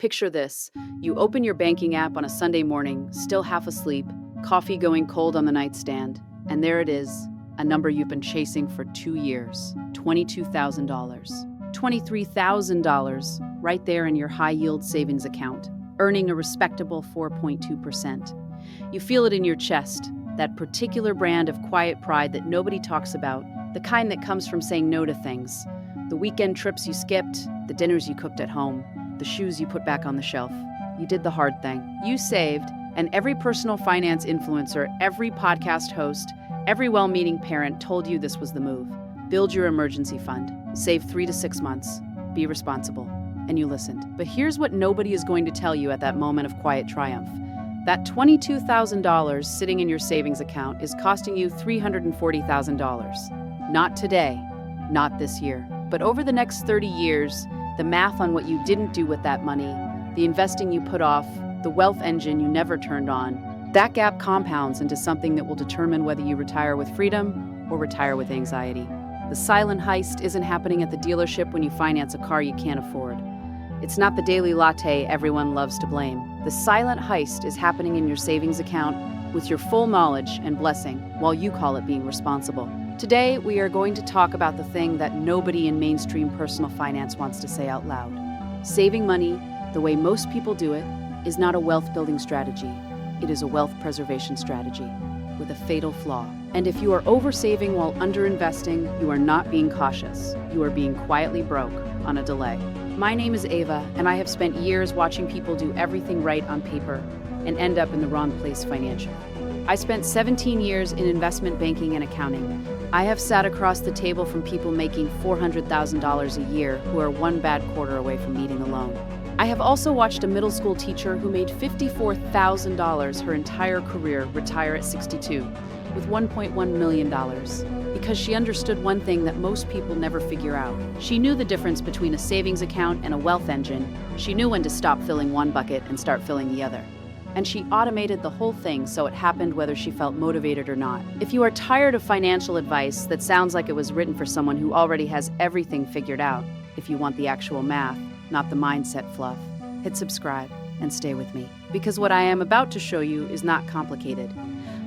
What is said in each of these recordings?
Picture this. You open your banking app on a Sunday morning, still half asleep, coffee going cold on the nightstand, and there it is, a number you've been chasing for 2 years, $22,000. $23,000 right there in your high-yield savings account, earning a respectable 4.2%. You feel it in your chest, that particular brand of quiet pride that nobody talks about, the kind that comes from saying no to things. The weekend trips you skipped, the dinners you cooked at home, the shoes you put back on the shelf. You did the hard thing. You saved, and every personal finance influencer, every podcast host, every well-meaning parent told you this was the move. Build your emergency fund. Save 3 to 6 months. Be responsible. And you listened. But here's what nobody is going to tell you at that moment of quiet triumph. That $22,000 sitting in your savings account is costing you $340,000. Not today, not this year, but over the next 30 years, the math on what you didn't do with that money, the investing you put off, the wealth engine you never turned on, that gap compounds into something that will determine whether you retire with freedom or retire with anxiety. The silent heist isn't happening at the dealership when you finance a car you can't afford. It's not the daily latte everyone loves to blame. The silent heist is happening in your savings account with your full knowledge and blessing, while you call it being responsible. Today, we are going to talk about the thing that nobody in mainstream personal finance wants to say out loud. Saving money, the way most people do it, is not a wealth-building strategy. It is a wealth preservation strategy with a fatal flaw. And if you are oversaving while underinvesting, you are not being cautious. You are being quietly broke on a delay. My name is Ava, and I have spent years watching people do everything right on paper and end up in the wrong place financially. I spent 17 years in investment banking and accounting. I have sat across the table from people making $400,000 a year who are one bad quarter away from needing a loan. I have also watched a middle school teacher who made $54,000 her entire career retire at 62 with $1.1 million because she understood one thing that most people never figure out. She knew the difference between a savings account and a wealth engine. She knew when to stop filling one bucket and start filling the other. And she automated the whole thing so it happened whether she felt motivated or not. If you are tired of financial advice that sounds like it was written for someone who already has everything figured out, if you want the actual math, not the mindset fluff, hit subscribe and stay with me. Because what I am about to show you is not complicated,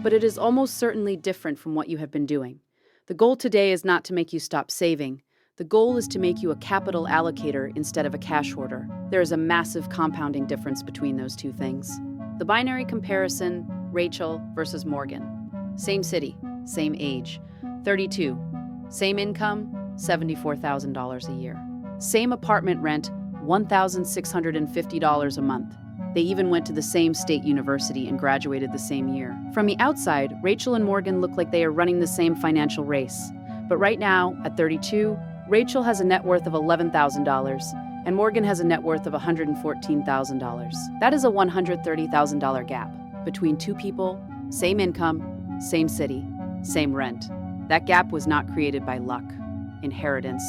but it is almost certainly different from what you have been doing. The goal today is not to make you stop saving. The goal is to make you a capital allocator instead of a cash hoarder. There is a massive compounding difference between those two things. The binary comparison, Rachel versus Morgan. Same city, same age, 32. Same income, $74,000 a year. Same apartment rent, $1,650 a month. They even went to the same state university and graduated the same year. From the outside, Rachel and Morgan look like they are running the same financial race. But right now, at 32, Rachel has a net worth of $11,000, and Morgan has a net worth of $114,000. That is a $130,000 gap between two people, same income, same city, same rent. That gap was not created by luck, inheritance,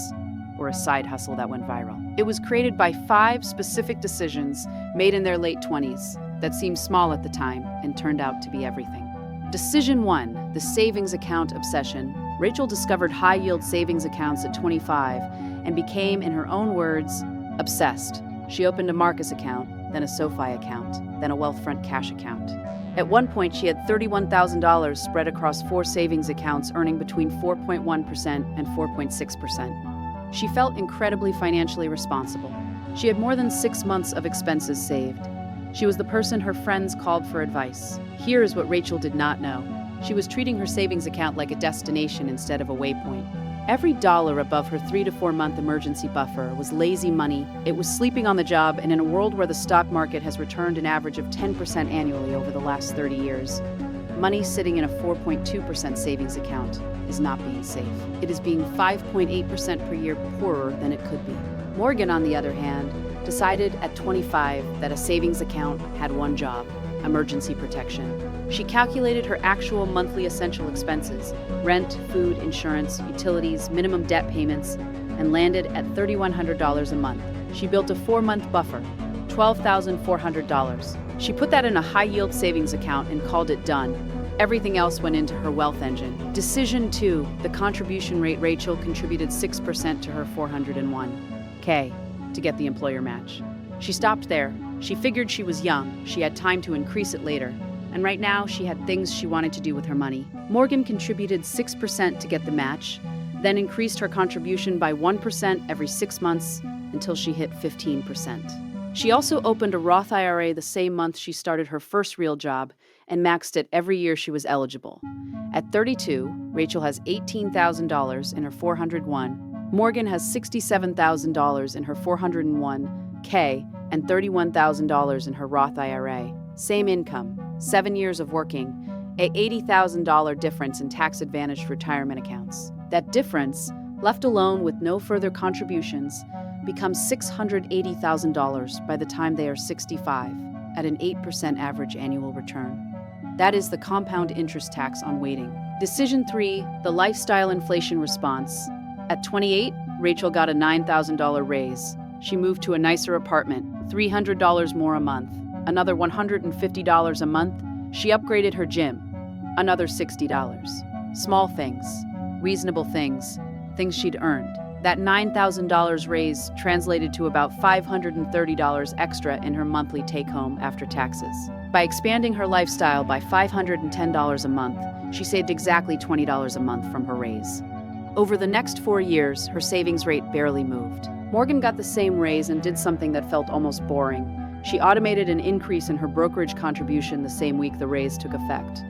or a side hustle that went viral. It was created by 5 specific decisions made in their late 20s that seemed small at the time and turned out to be everything. Decision 1, the savings account obsession. Rachel discovered high-yield savings accounts at 25 and became, in her own words, obsessed. She opened a Marcus account, then a SoFi account, then a Wealthfront cash account. At one point, she had $31,000 spread across 4 savings accounts, earning between 4.1% and 4.6%. She felt incredibly financially responsible. She had more than 6 months of expenses saved. She was the person her friends called for advice. Here is what Rachel did not know. She was treating her savings account like a destination instead of a waypoint. Every dollar above her 3 to 4 month emergency buffer was lazy money. It was sleeping on the job, and in a world where the stock market has returned an average of 10% annually over the last 30 years, money sitting in a 4.2% savings account is not being safe. It is being 5.8% per year poorer than it could be. Morgan, on the other hand, decided at 25 that a savings account had one job: emergency protection. She calculated her actual monthly essential expenses, rent, food, insurance, utilities, minimum debt payments, and landed at $3,100 a month. She built a 4-month buffer, $12,400. She put that in a high-yield savings account and called it done. Everything else went into her wealth engine. Decision 2, the contribution rate. Rachel contributed 6% to her $401K to get the employer match. She stopped there. She figured she was young, she had time to increase it later, and right now she had things she wanted to do with her money. Morgan contributed 6% to get the match, then increased her contribution by 1% every 6 months until she hit 15%. She also opened a Roth IRA the same month she started her first real job and maxed it every year she was eligible. At 32, Rachel has $18,000 in her 401. Morgan has $67,000 in her 401k and $31,000 in her Roth IRA. Same income, 7 years of working, a $80,000 difference in tax-advantaged retirement accounts. That difference, left alone with no further contributions, becomes $680,000 by the time they are 65, at an 8% average annual return. That is the compound interest tax on waiting. Decision 3, the lifestyle inflation response. At 28, Rachel got a $9,000 raise. She moved to a nicer apartment, $300 more a month, another $150 a month. She upgraded her gym, another $60. Small things, reasonable things, things she'd earned. That $9,000 raise translated to about $530 extra in her monthly take-home after taxes. By expanding her lifestyle by $510 a month, she saved exactly $20 a month from her raise. Over the next 4 years, her savings rate barely moved. Morgan got the same raise and did something that felt almost boring. She automated an increase in her brokerage contribution the same week the raise took effect.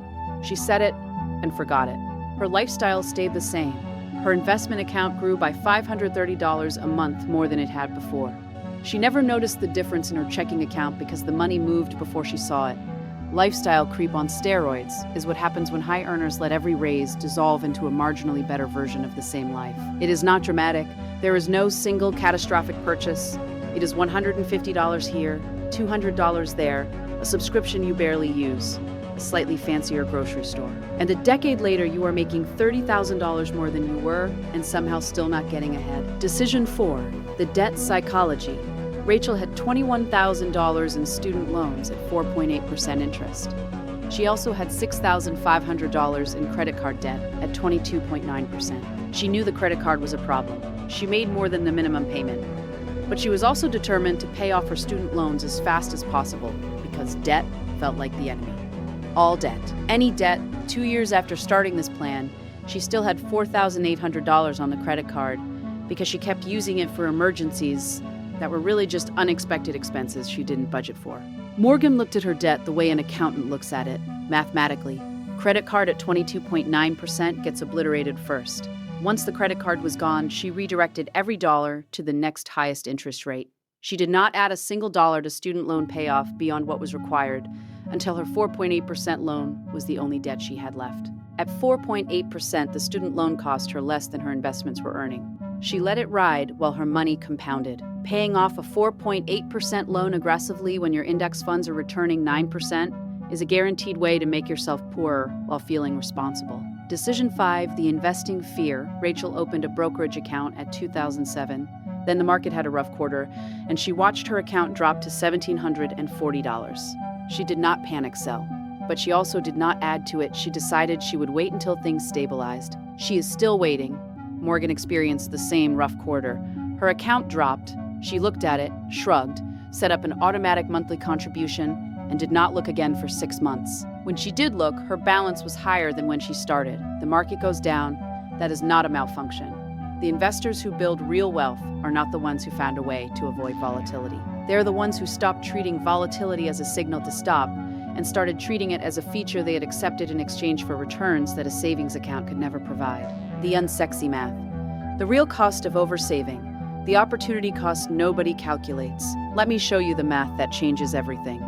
She set it and forgot it. Her lifestyle stayed the same. Her investment account grew by $530 a month more than it had before. She never noticed the difference in her checking account because the money moved before she saw it. Lifestyle creep on steroids is what happens when high earners let every raise dissolve into a marginally better version of the same life. It is not dramatic. There is no single catastrophic purchase. It is $150 here, $200 there, a subscription you barely use, a slightly fancier grocery store. And a decade later, you are making $30,000 more than you were and somehow still not getting ahead. Decision 4, the debt psychology. Rachel had $21,000 in student loans at 4.8% interest. She also had $6,500 in credit card debt at 22.9%. She knew the credit card was a problem. She made more than the minimum payment. But she was also determined to pay off her student loans as fast as possible because debt felt like the enemy. All debt. Any debt. 2 years after starting this plan, she still had $4,800 on the credit card because she kept using it for emergencies that were really just unexpected expenses she didn't budget for. Morgan looked at her debt the way an accountant looks at it, mathematically. Credit card at 22.9% gets obliterated first. Once the credit card was gone, she redirected every dollar to the next highest interest rate. She did not add a single dollar to student loan payoff beyond what was required until her 4.8% loan was the only debt she had left. At 4.8%, the student loan cost her less than her investments were earning. She let it ride while her money compounded. Paying off a 4.8% loan aggressively when your index funds are returning 9% is a guaranteed way to make yourself poorer while feeling responsible. Decision 5, the investing fear. Rachel opened a brokerage account at 2007. Then the market had a rough quarter, and she watched her account drop to $1,740. She did not panic sell, but she also did not add to it. She decided she would wait until things stabilized. She is still waiting. Morgan experienced the same rough quarter. Her account dropped. She looked at it, shrugged, set up an automatic monthly contribution, and did not look again for 6 months. When she did look, her balance was higher than when she started. The market goes down. That is not a malfunction. The investors who build real wealth are not the ones who found a way to avoid volatility. They are the ones who stopped treating volatility as a signal to stop and started treating it as a feature they had accepted in exchange for returns that a savings account could never provide. The unsexy math. The real cost of oversaving. The opportunity cost nobody calculates. Let me show you the math that changes everything.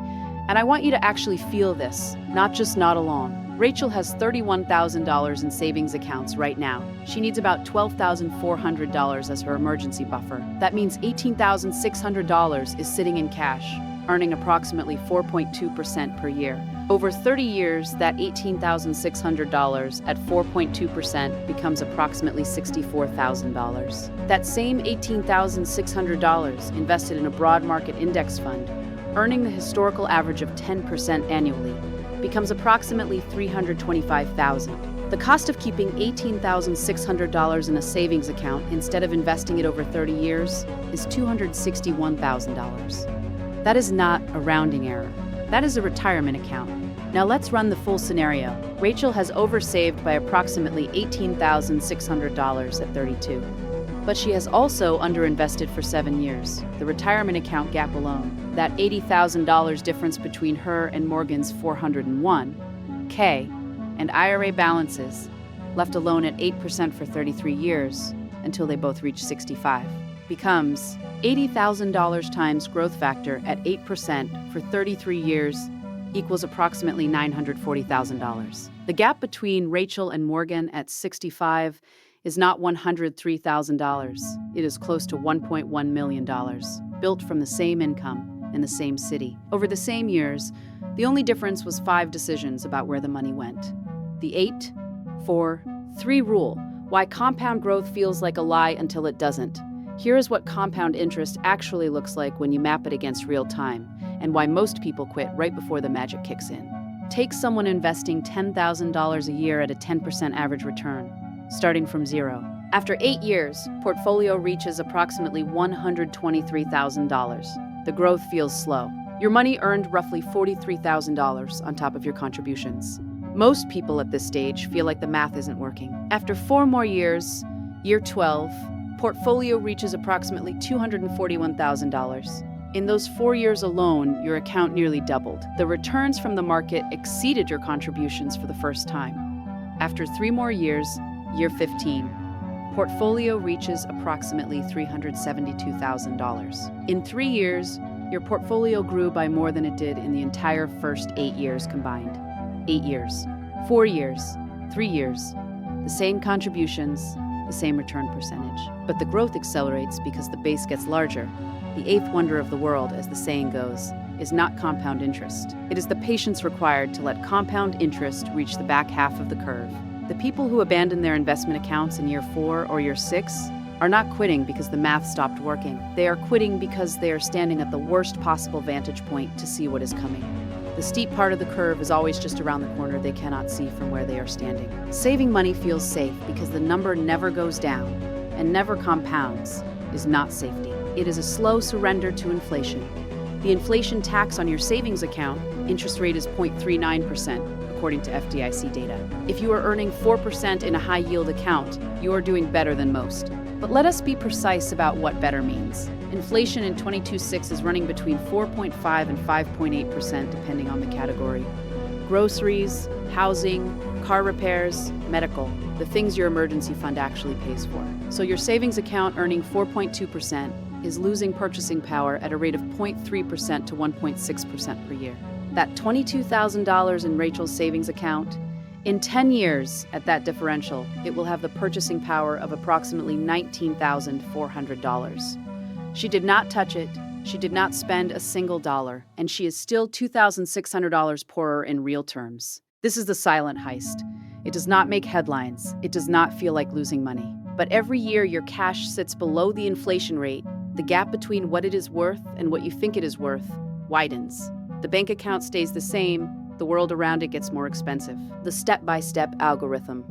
And I want you to actually feel this, not just nod along. Rachel has $31,000 in savings accounts right now. She needs about $12,400 as her emergency buffer. That means $18,600 is sitting in cash, earning approximately 4.2% per year. Over 30 years, that $18,600 at 4.2% becomes approximately $64,000. That same $18,600 invested in a broad market index fund, earning the historical average of 10% annually, becomes approximately $325,000. The cost of keeping $18,600 in a savings account instead of investing it over 30 years is $261,000. That is not a rounding error. That is a retirement account. Now let's run the full scenario. Rachel has oversaved by approximately $18,600 at 32. But she has also underinvested for 7 years. The retirement account gap alone, that $80,000 difference between her and Morgan's $401K, and IRA balances, left alone at 8% for 33 years until they both reach 65, becomes $80,000 times growth factor at 8% for 33 years equals approximately $940,000. The gap between Rachel and Morgan at 65 is not $103,000. It is close to $1.1 million, built from the same income in the same city. Over the same years, the only difference was 5 decisions about where the money went. The 8-4-3 rule, why compound growth feels like a lie until it doesn't. Here is what compound interest actually looks like when you map it against real time, and why most people quit right before the magic kicks in. Take someone investing $10,000 a year at a 10% average return, starting from zero. After 8 years, portfolio reaches approximately $123,000. The growth feels slow. Your money earned roughly $43,000 on top of your contributions. Most people at this stage feel like the math isn't working. After 4 more years, year 12, portfolio reaches approximately $241,000. In those 4 years alone, your account nearly doubled. The returns from the market exceeded your contributions for the first time. After 3 more years, year 15, portfolio reaches approximately $372,000. In 3 years, your portfolio grew by more than it did in the entire first 8 years combined. 8 years, 4 years, 3 years, the same contributions, the same return percentage. But the growth accelerates because the base gets larger. The 8th wonder of the world, as the saying goes, is not compound interest. It is the patience required to let compound interest reach the back half of the curve. The people who abandon their investment accounts in year 4 or year 6 are not quitting because the math stopped working. They are quitting because they are standing at the worst possible vantage point to see what is coming. The steep part of the curve is always just around the corner they cannot see from where they are standing. Saving money feels safe because the number never goes down and never compounds is not safety. It is a slow surrender to inflation. The inflation tax on your savings account, interest rate is 0.39%, according to FDIC data. If you are earning 4% in a high-yield account, you are doing better than most. But let us be precise about what better means. Inflation in 22.6 is running between 4.5 and 5.8% depending on the category. Groceries, housing, car repairs, medical, the things your emergency fund actually pays for. So your savings account earning 4.2% is losing purchasing power at a rate of 0.3% to 1.6% per year. That $22,000 in Rachel's savings account, in 10 years at that differential, it will have the purchasing power of approximately $19,400. She did not touch it, she did not spend a single dollar, and she is still $2,600 poorer in real terms. This is the silent heist. It does not make headlines. It does not feel like losing money. But every year your cash sits below the inflation rate, the gap between what it is worth and what you think it is worth widens. The bank account stays the same, the world around it gets more expensive. The step-by-step algorithm.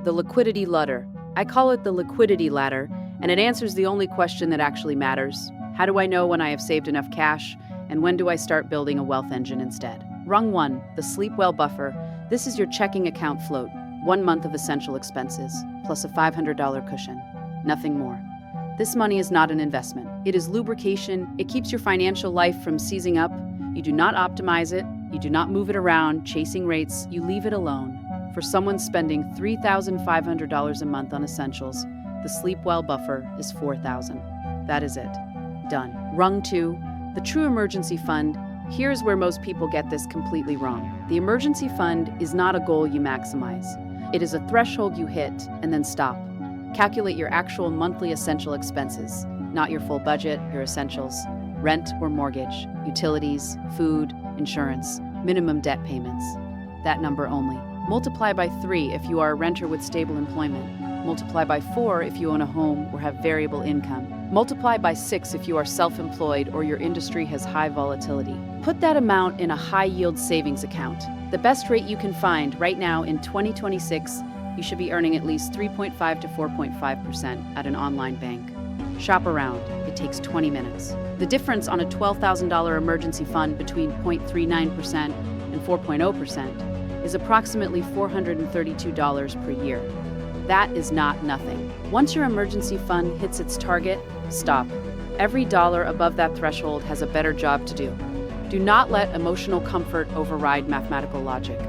The liquidity ladder. I call it the liquidity ladder, and it answers the only question that actually matters. How do I know when I have saved enough cash, and when do I start building a wealth engine instead? Rung 1, the Sleep Well Buffer. This is your checking account float, 1 month of essential expenses, plus a $500 cushion. Nothing more. This money is not an investment. It is lubrication. It keeps your financial life from seizing up. You do not optimize it. You do not move it around, chasing rates. You leave it alone. For someone spending $3,500 a month on essentials, the Sleep Well Buffer is $4,000. That is it. Done. Rung 2, the true emergency fund. Here's where most people get this completely wrong. The emergency fund is not a goal you maximize. It is a threshold you hit and then stop. Calculate your actual monthly essential expenses, not your full budget, your essentials, rent or mortgage, utilities, food, insurance, minimum debt payments. That number only. Multiply by 3 if you are a renter with stable employment. Multiply by 4 if you own a home or have variable income. Multiply by 6 if you are self-employed or your industry has high volatility. Put that amount in a high-yield savings account. The best rate you can find right now in 2026, you should be earning at least 3.5 to 4.5% at an online bank. Shop around. It takes 20 minutes. The difference on a $12,000 emergency fund between 0.39% and 4.0% is approximately $432 per year. That is not nothing. Once your emergency fund hits its target, stop. Every dollar above that threshold has a better job to do. Do not let emotional comfort override mathematical logic.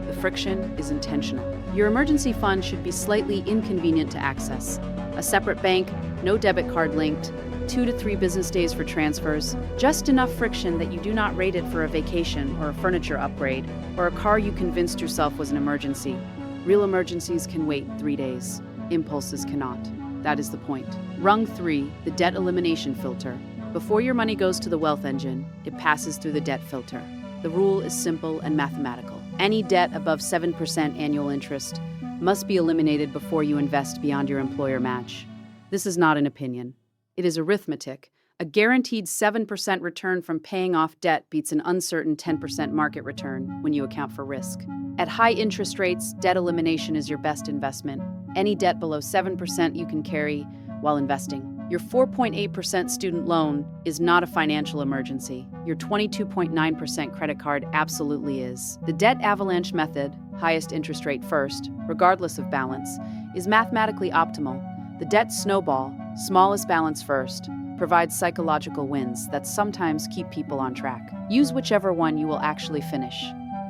The friction is intentional. Your emergency fund should be slightly inconvenient to access. A separate bank, no debit card linked, 2 to 3 business days for transfers, just enough friction that you do not rate it for a vacation or a furniture upgrade or a car you convinced yourself was an emergency. Real emergencies can wait 3 days. Impulses cannot. That is the point. Rung 3, the debt elimination filter. Before your money goes to the wealth engine, it passes through the debt filter. The rule is simple and mathematical. Any debt above 7% annual interest must be eliminated before you invest beyond your employer match. This is not an opinion. It is arithmetic. A guaranteed 7% return from paying off debt beats an uncertain 10% market return when you account for risk. At high interest rates, debt elimination is your best investment. Any debt below 7% you can carry while investing. Your 4.8% student loan is not a financial emergency. Your 22.9% credit card absolutely is. The debt avalanche method, highest interest rate first, regardless of balance, is mathematically optimal. The debt snowball, smallest balance first, provides psychological wins that sometimes keep people on track. Use whichever one you will actually finish.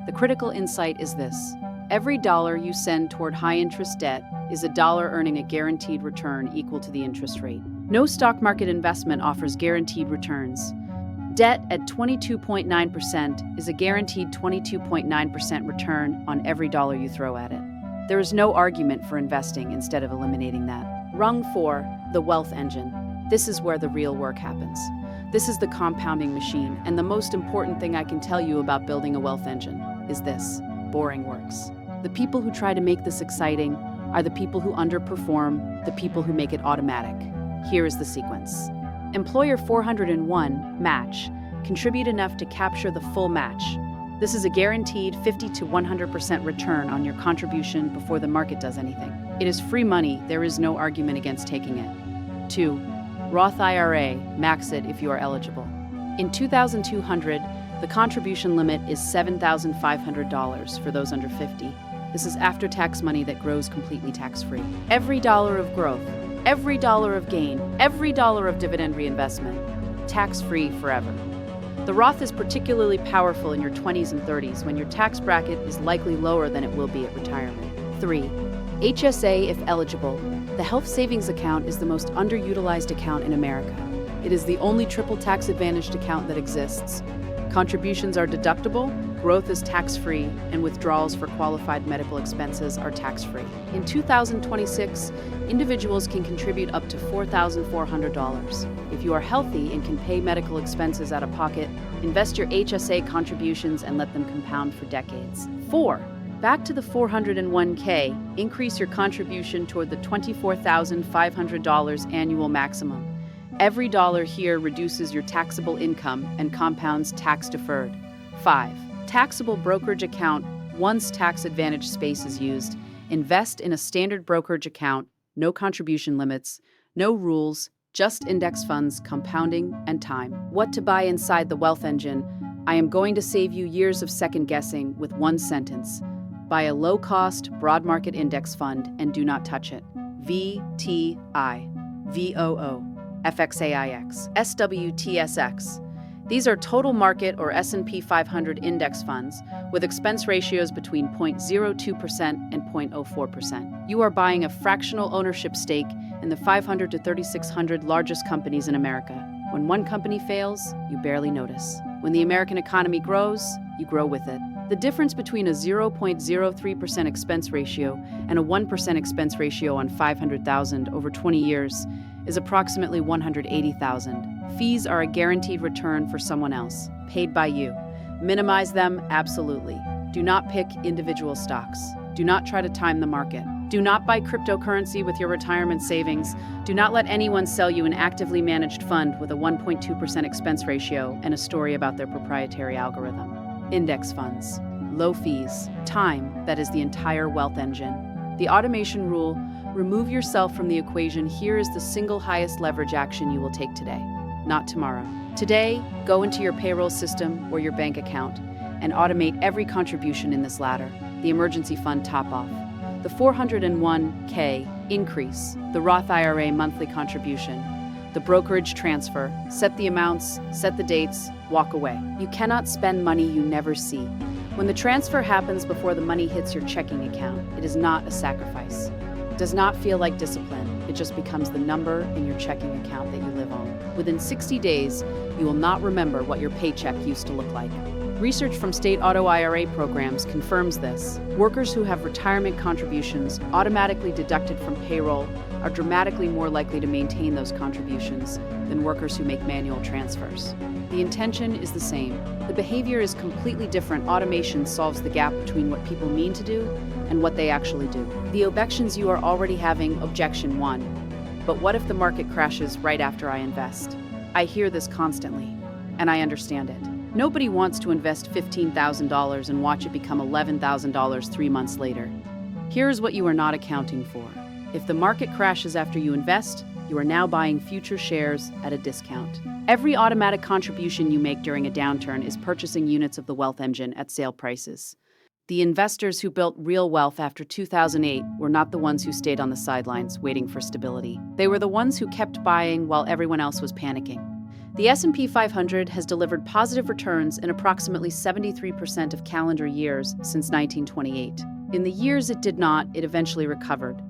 The critical insight is this: every dollar you send toward high-interest debt is a dollar earning a guaranteed return equal to the interest rate. No stock market investment offers guaranteed returns. Debt at 22.9% is a guaranteed 22.9% return on every dollar you throw at it. There is no argument for investing instead of eliminating that. Rung 4, the wealth engine. This is where the real work happens. This is the compounding machine, and the most important thing I can tell you about building a wealth engine is this: boring works. The people who try to make this exciting are the people who underperform, the people who make it automatic. Here is the sequence. Employer 401, match. Contribute enough to capture the full match. This is a guaranteed 50 to 100% return on your contribution before the market does anything. It is free money, there is no argument against taking it. 2. Roth IRA, max it if you are eligible. In 2200, the contribution limit is $7,500 for those under 50. This is after-tax money that grows completely tax-free. Every dollar of growth, every dollar of gain, every dollar of dividend reinvestment, tax-free forever. The Roth is particularly powerful in your 20s and 30s when your tax bracket is likely lower than it will be at retirement. 3. HSA if eligible. The health savings account is the most underutilized account in America. It is the only triple tax advantaged account that exists. Contributions are deductible, growth is tax-free, and withdrawals for qualified medical expenses are tax-free. In 2026, individuals can contribute up to $4,400. If you are healthy and can pay medical expenses out of pocket, invest your HSA contributions and let them compound for decades. 4. Back to the 401k, increase your contribution toward the $24,500 annual maximum. Every dollar here reduces your taxable income and compounds tax-deferred. 5. Taxable brokerage account. Once tax-advantaged space is used, invest in a standard brokerage account, no contribution limits, no rules, just index funds, compounding, and time. What to buy inside the wealth engine? I am going to save you years of second-guessing with one sentence. Buy a low-cost, broad market index fund and do not touch it. VTI, VOO, FXAIX, SWTSX. These are total market or S&P 500 index funds with expense ratios between 0.02% and 0.04%. You are buying a fractional ownership stake in the 500 to 3,600 largest companies in America. When one company fails, you barely notice. When the American economy grows, you grow with it. The difference between a 0.03% expense ratio and a 1% expense ratio on 500,000 over 20 years is approximately 180,000. Fees are a guaranteed return for someone else, paid by you. Minimize them, absolutely. Do not pick individual stocks. Do not try to time the market. Do not buy cryptocurrency with your retirement savings. Do not let anyone sell you an actively managed fund with a 1.2% expense ratio and a story about their proprietary algorithm. Index funds, low fees, time, that is the entire wealth engine. The automation rule: remove yourself from the equation. Here is the single highest leverage action you will take today. not tomorrow. Today, go into your payroll system or your bank account and automate every contribution in this ladder. The emergency fund top-off, the 401k increase, the Roth IRA monthly contribution, the brokerage transfer. Set the amounts, set the dates, walk away. You cannot spend money you never see. When the transfer happens before the money hits your checking account, it is not a sacrifice. It does not feel like discipline. It just becomes the number in your checking account that you live on. Within 60 days, you will not remember what your paycheck used to look like. Research from state auto IRA programs confirms this. Workers who have retirement contributions automatically deducted from payroll are dramatically more likely to maintain those contributions than workers who make manual transfers. The intention is the same. The behavior is completely different. Automation solves the gap between what people mean to do and what they actually do. The objections you are already having. Objection 1. But what if the market crashes right after I invest? I hear this constantly, and I understand it. Nobody wants to invest $15,000 and watch it become $11,000 3 months later. Here's what you are not accounting for. If the market crashes after you invest, you are now buying future shares at a discount. Every automatic contribution you make during a downturn is purchasing units of the wealth engine at sale prices. The investors who built real wealth after 2008 were not the ones who stayed on the sidelines waiting for stability. They were the ones who kept buying while everyone else was panicking. The S&P 500 has delivered positive returns in approximately 73% of calendar years since 1928. In the years it did not, it eventually recovered.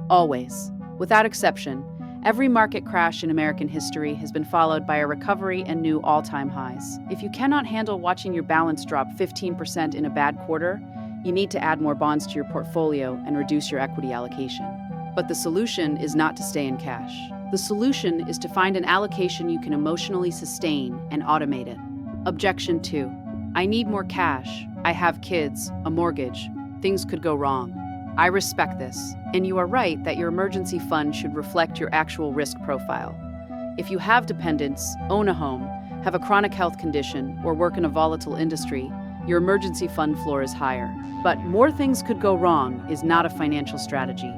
Always. Without exception, every market crash in American history has been followed by a recovery and new all-time highs. If you cannot handle watching your balance drop 15% in a bad quarter, you need to add more bonds to your portfolio and reduce your equity allocation. But the solution is not to stay in cash. The solution is to find an allocation you can emotionally sustain and automate it. Objection 2. I need more cash. I have kids, a mortgage. Things could go wrong. I respect this, and you are right that your emergency fund should reflect your actual risk profile. If you have dependents, own a home, have a chronic health condition, or work in a volatile industry, your emergency fund floor is higher. But more things could go wrong is not a financial strategy.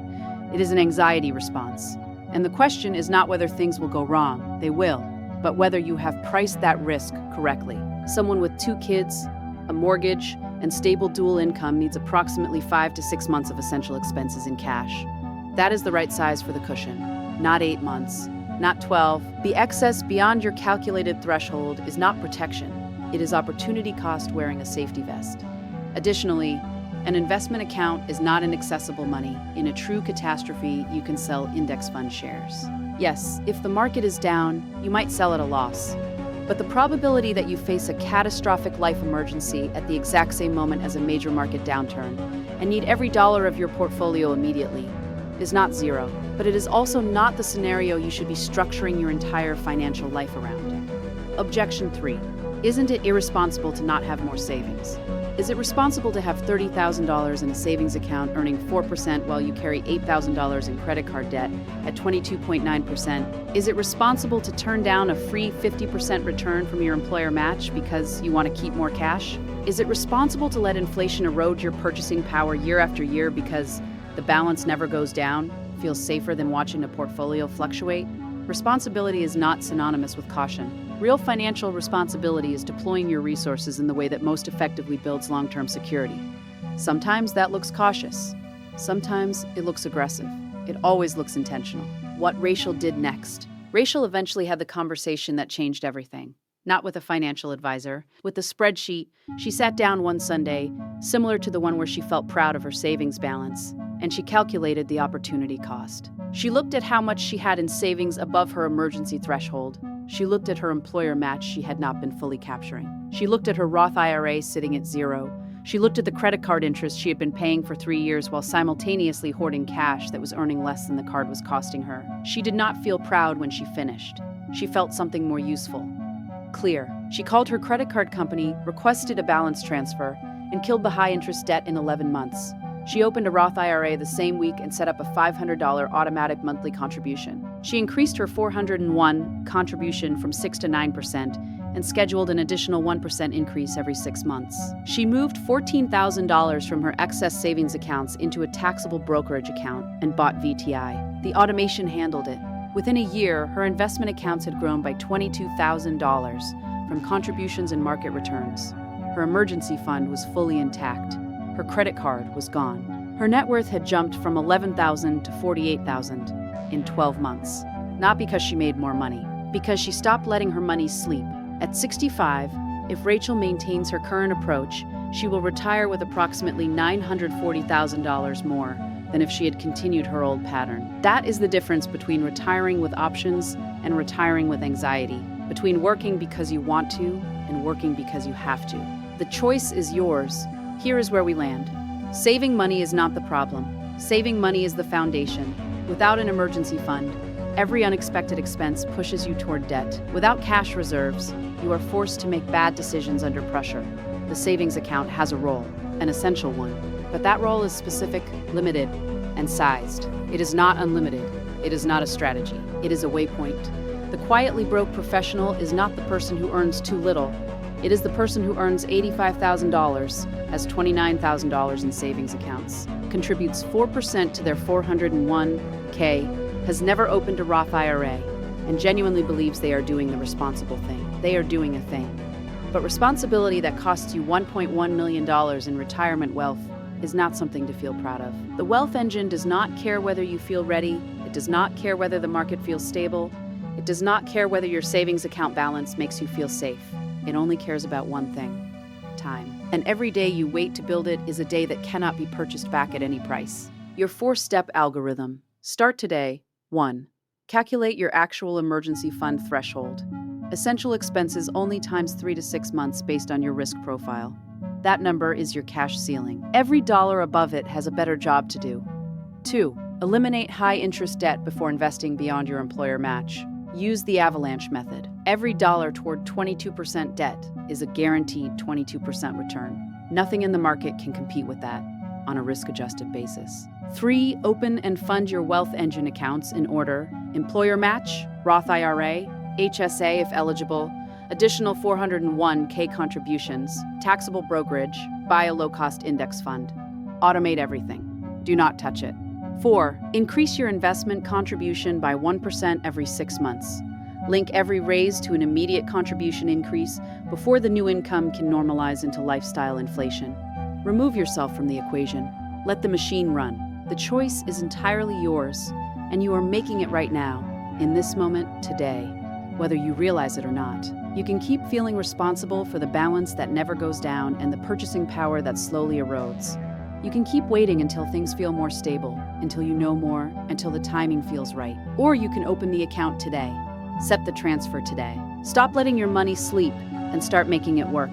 It is an anxiety response. And the question is not whether things will go wrong, they will, but whether you have priced that risk correctly. Someone with 2 kids, a mortgage, and stable dual income needs approximately 5 to 6 months of essential expenses in cash. That is the right size for the cushion, not 8 months, not 12. The excess beyond your calculated threshold is not protection. It is opportunity cost wearing a safety vest. Additionally, an investment account is not inaccessible money. In a true catastrophe, you can sell index fund shares. Yes, if the market is down, you might sell at a loss. But the probability that you face a catastrophic life emergency at the exact same moment as a major market downturn and need every dollar of your portfolio immediately is not zero. But it is also not the scenario you should be structuring your entire financial life around. Objection 3. Isn't it irresponsible to not have more savings? Is it responsible to have $30,000 in a savings account earning 4% while you carry $8,000 in credit card debt at 22.9%? Is it responsible to turn down a free 50% return from your employer match because you want to keep more cash? Is it responsible to let inflation erode your purchasing power year after year because the balance never goes down, feels safer than watching a portfolio fluctuate? Responsibility is not synonymous with caution. Real financial responsibility is deploying your resources in the way that most effectively builds long-term security. Sometimes that looks cautious. Sometimes it looks aggressive. It always looks intentional. What Rachel did next. Rachel eventually had the conversation that changed everything. Not with a financial advisor. With a spreadsheet, she sat down one Sunday, similar to the one where she felt proud of her savings balance, and she calculated the opportunity cost. She looked at how much she had in savings above her emergency threshold. She looked at her employer match she had not been fully capturing. She looked at her Roth IRA sitting at zero. She looked at the credit card interest she had been paying for 3 years while simultaneously hoarding cash that was earning less than the card was costing her. She did not feel proud when she finished. She felt something more useful. Clear. She called her credit card company, requested a balance transfer, and killed the high-interest debt in 11 months. She opened a Roth IRA the same week and set up a $500 automatic monthly contribution. She increased her 401 contribution from 6 to 9% and scheduled an additional 1% increase every 6 months. She moved $14,000 from her excess savings accounts into a taxable brokerage account and bought VTI. The automation handled it. Within a year, her investment accounts had grown by $22,000 from contributions and market returns. Her emergency fund was fully intact. Her credit card was gone. Her net worth had jumped from $11,000 to $48,000 in 12 months. Not because she made more money, because she stopped letting her money sleep. At 65, if Rachel maintains her current approach, she will retire with approximately $940,000 more than if she had continued her old pattern. That is the difference between retiring with options and retiring with anxiety, between working because you want to and working because you have to. The choice is yours. Here is where we land. Saving money is not the problem. Saving money is the foundation. Without an emergency fund, every unexpected expense pushes you toward debt. Without cash reserves, you are forced to make bad decisions under pressure. The savings account has a role, an essential one, but that role is specific, limited, and sized. It is not unlimited. It is not a strategy. It is a waypoint. The quietly broke professional is not the person who earns too little. It is the person who earns $85,000, has $29,000 in savings accounts, contributes 4% to their 401k, has never opened a Roth IRA, and genuinely believes they are doing the responsible thing. They are doing a thing. But responsibility that costs you $1.1 million in retirement wealth is not something to feel proud of. The wealth engine does not care whether you feel ready. It does not care whether the market feels stable. It does not care whether your savings account balance makes you feel safe. It only cares about one thing: time. And every day you wait to build it is a day that cannot be purchased back at any price. Your 4-step algorithm. Start today. 1. Calculate your actual emergency fund threshold. Essential expenses only times 3 to 6 months based on your risk profile. That number is your cash ceiling. Every dollar above it has a better job to do. 2. Eliminate high-interest debt before investing beyond your employer match. Use the avalanche method. Every dollar toward 22% debt is a guaranteed 22% return. Nothing in the market can compete with that on a risk-adjusted basis. 3. Open and fund your wealth engine accounts in order: employer match, Roth IRA, HSA if eligible, additional 401k contributions, taxable brokerage, buy a low-cost index fund. Automate everything. Do not touch it. 4. Increase your investment contribution by 1% every 6 months. Link every raise to an immediate contribution increase before the new income can normalize into lifestyle inflation. Remove yourself from the equation. Let the machine run. The choice is entirely yours, and you are making it right now, in this moment, today, whether you realize it or not. You can keep feeling responsible for the balance that never goes down and the purchasing power that slowly erodes. You can keep waiting until things feel more stable, until you know more, until the timing feels right. Or you can open the account today. Set the transfer today. Stop letting your money sleep and start making it work.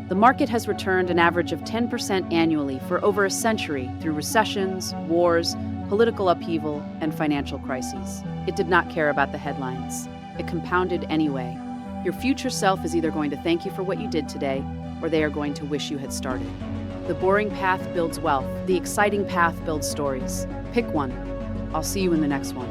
The market has returned an average of 10% annually for over a century through recessions, wars, political upheaval, and financial crises. It did not care about the headlines. It compounded anyway. Your future self is either going to thank you for what you did today, or they are going to wish you had started. The boring path builds wealth. The exciting path builds stories. Pick one. I'll see you in the next one.